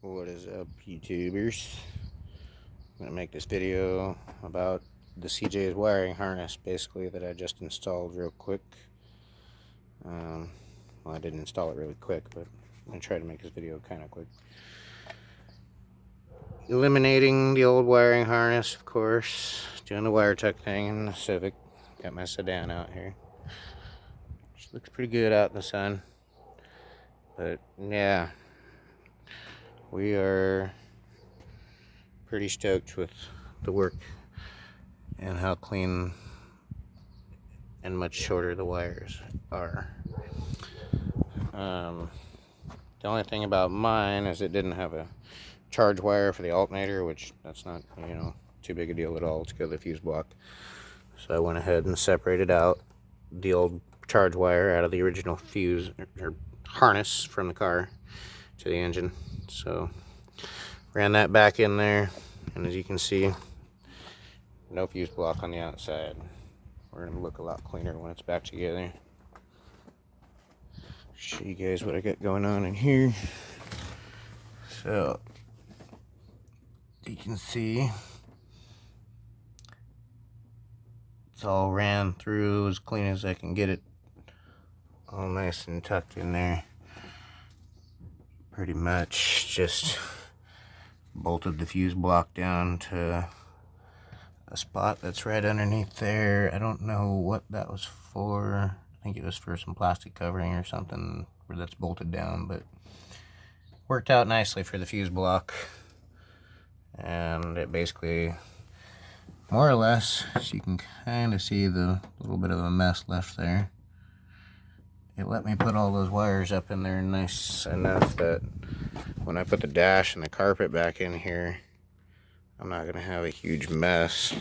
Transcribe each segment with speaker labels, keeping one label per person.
Speaker 1: What is up, YouTubers? I'm gonna make this video about the CJ's wiring harness, basically, that I just installed real quick. Well, I didn't install it really quick, but I'm gonna try to make this video kind of quick. Eliminating the old wiring harness, of course. Doing the wire tuck thing in the Civic. Got my sedan out here. Which looks pretty good out in the sun. But yeah, we are pretty stoked with the work and how clean and much shorter the wires are. The only thing about mine is it didn't have a charge wire for the alternator, which that's not, too big a deal at all to go to the fuse block. So I went ahead and separated out the old charge wire out of the original fuse or harness from the car to the engine. So ran that back in there, and as you can see, no fuse block on the outside. We're gonna look a lot cleaner when it's back together. Show you guys what I got going on in here. So you can see it's all ran through as clean as I can get it, all nice and tucked in there. Pretty much just bolted the fuse block down to a spot that's right underneath there. I don't know what that was for. I think it was for some plastic covering or something where that's bolted down, but worked out nicely for the fuse block. And it basically, more or less, so you can kind of see the little bit of a mess left there. It let me put all those wires up in there nice enough that when I put the dash and the carpet back in here, I'm not going to have a huge mess,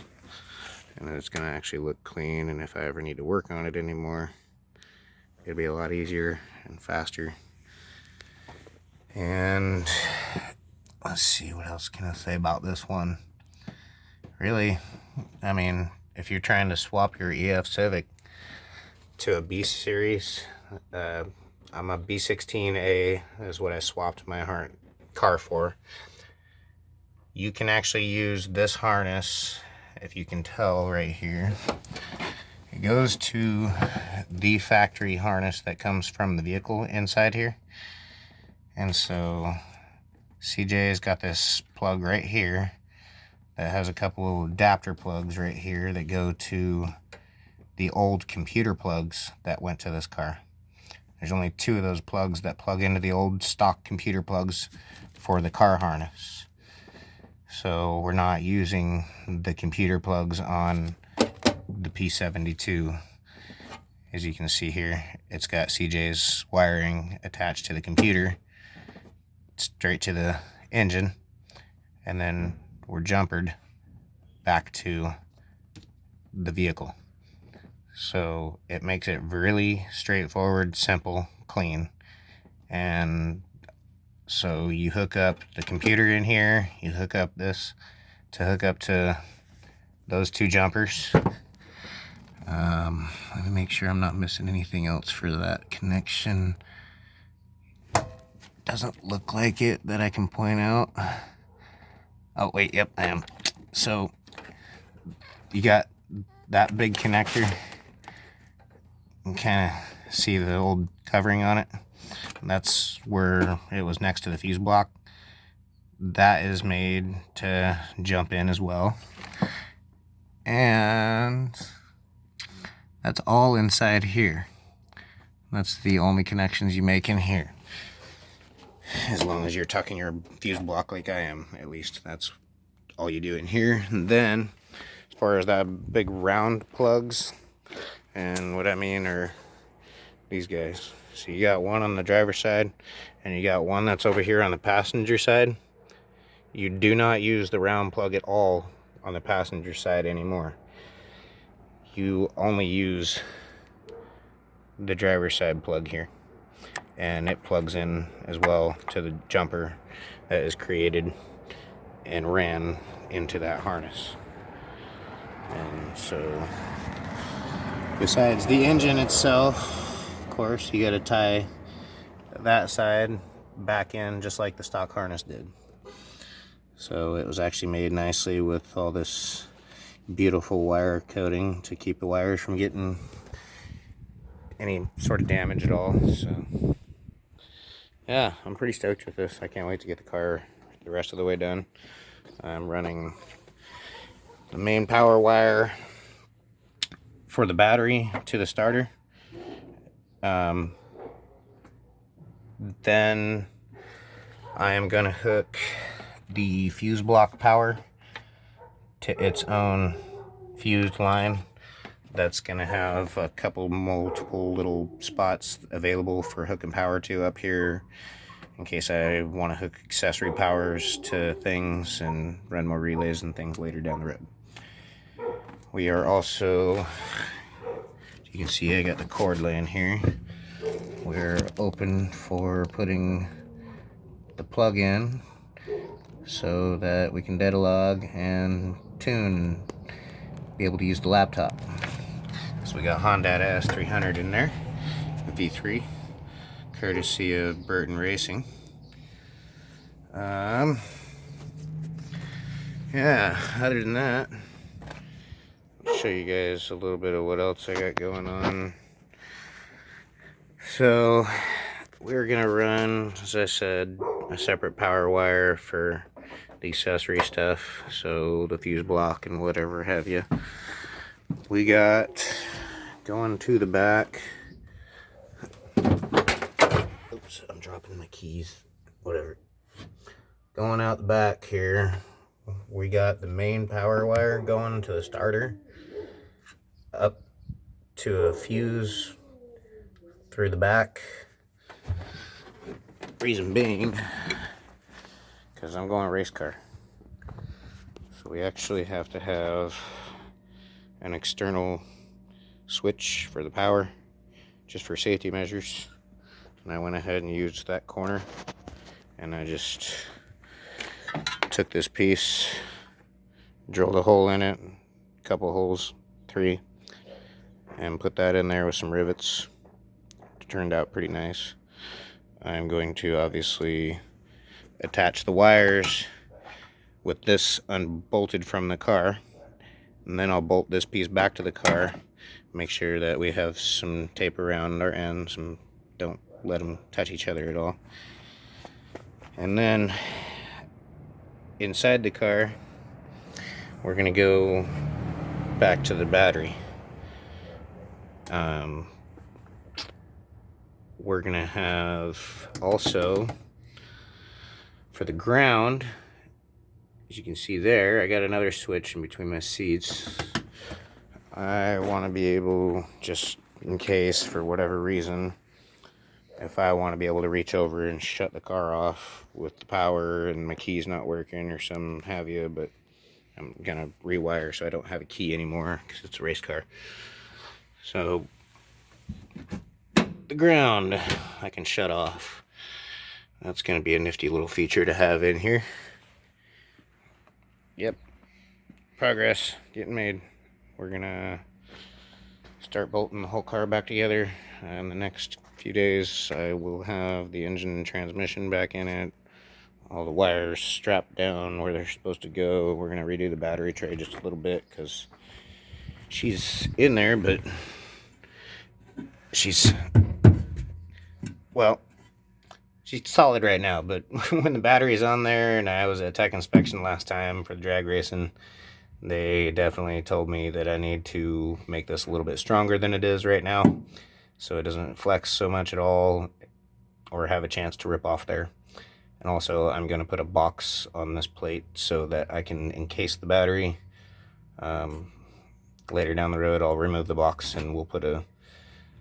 Speaker 1: and it's going to actually look clean. And if I ever need to work on it anymore, it'll be a lot easier and faster. And let's see, what else can I say about this one? Really, I mean, if you're trying to swap your EF Civic to a B series, I'm a b16a is what I swapped my car for. You can actually use this harness, if you can tell right here. It goes to the factory harness that comes from the vehicle inside here. And so CJ's got this plug right here that has a couple of adapter plugs right here that go to the old computer plugs that went to this car. There's only two of those plugs that plug into the old stock computer plugs for the car harness. So we're not using the computer plugs on the P72. As you can see here, it's got CJ's wiring attached to the computer straight to the engine, and then we're jumpered back to the vehicle. So it makes it really straightforward, simple, clean. And so you hook up the computer in here, you hook up this to hook up to those two jumpers. Let me make sure I'm not missing anything else for that connection. Doesn't look like it that I can point out. Oh wait, yep, I am. So you got that big connector. You can kind of see the old covering on it. That's where it was next to the fuse block. That is made to jump in as well. And that's all inside here. That's the only connections you make in here. As long as you're tucking your fuse block like I am, at least. That's all you do in here. And then, as far as that big round plugs, and what I mean are these guys. So you got one on the driver's side, and you got one that's over here on the passenger side. You do not use the round plug at all on the passenger side anymore. You only use the driver's side plug here. And it plugs in as well to the jumper that is created and ran into that harness. And so, besides the engine itself, of course, you got to tie that side back in just like the stock harness did. So it was actually made nicely with all this beautiful wire coating to keep the wires from getting any sort of damage at all. So yeah, I'm pretty stoked with this. I can't wait to get the car the rest of the way done. I'm running the main power wire for the battery to the starter. Then I am going to hook the fuse block power to its own fused line. That's going to have a couple multiple little spots available for hooking power to up here in case I want to hook accessory powers to things and run more relays and things later down the road. We are also, you can see I got the cord laying here. We're open for putting the plug in so that we can data log and tune and be able to use the laptop. So we got Honda S300 in there, V3, courtesy of Burton Racing. Yeah, other than that, I'll show you guys a little bit of what else I got going on. So we're gonna run, as I said, a separate power wire for the accessory stuff, so the fuse block and whatever have you. We got going to the back. Oops, I'm dropping my keys. Whatever. Going out the back here, we got the main power wire going to the starter, up to a fuse through the back. Reason being, because I'm going race car. So we actually have to have an external switch for the power, just for safety measures. And I went ahead and used that corner, and I just took this piece, drilled a hole in it, a couple holes, 3, and put that in there with some rivets. It turned out pretty nice. I'm going to obviously attach the wires with this unbolted from the car, and then I'll bolt this piece back to the car, make sure that we have some tape around our ends and don't let them touch each other at all. And then inside the car, we're gonna go back to the battery. We're gonna have also for the ground, as you can see there, I got another switch in between my seats. I want to be able, just in case for whatever reason, if I want to be able to reach over and shut the car off with the power and my key's not working or some have you, but I'm gonna rewire so I don't have a key anymore because it's a race car. So the ground I can shut off. That's gonna be a nifty little feature to have in here. Yep, progress getting made. We're gonna start bolting the whole car back together. In the next few days I will have the engine and transmission back in it, all the wires strapped down where they're supposed to go. We're gonna redo the battery tray just a little bit because she's in there, but she's, well, she's solid right now, but when the battery's on there, and I was at tech inspection last time for the drag racing, they definitely told me that I need to make this a little bit stronger than it is right now, so it doesn't flex so much at all or have a chance to rip off there. And also I'm going to put a box on this plate so that I can encase the battery. Later down the road I'll remove the box and we'll put a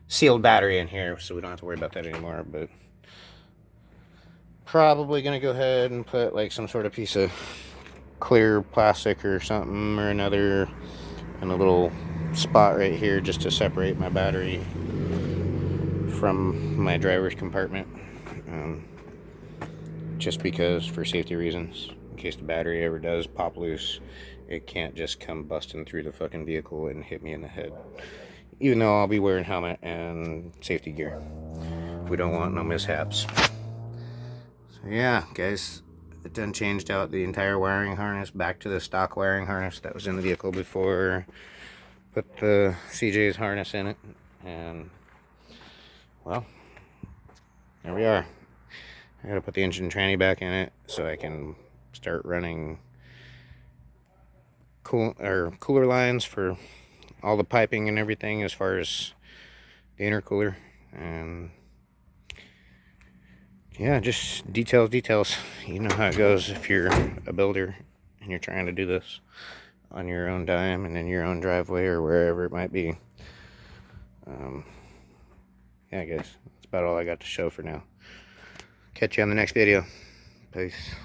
Speaker 1: sealed battery in here so we don't have to worry about that anymore. But probably going to go ahead and put like some sort of piece of clear plastic or something or another in a little spot right here just to separate my battery from my driver's compartment, just because, for safety reasons, in case the battery ever does pop loose, it can't just come busting through the fucking vehicle and hit me in the head, even though I'll be wearing helmet and safety gear. We don't want no mishaps. So yeah, guys, it done changed out the entire wiring harness back to the stock wiring harness that was in the vehicle before. Put the CJ's harness in it, and well, there we are. I gotta put the engine tranny back in it so I can start running cooler lines for all the piping and everything as far as the intercooler. And yeah, just details. You know how it goes if you're a builder and you're trying to do this on your own dime and in your own driveway or wherever it might be. Yeah, guys, that's about all I got to show for now. Catch you on the next video. Peace.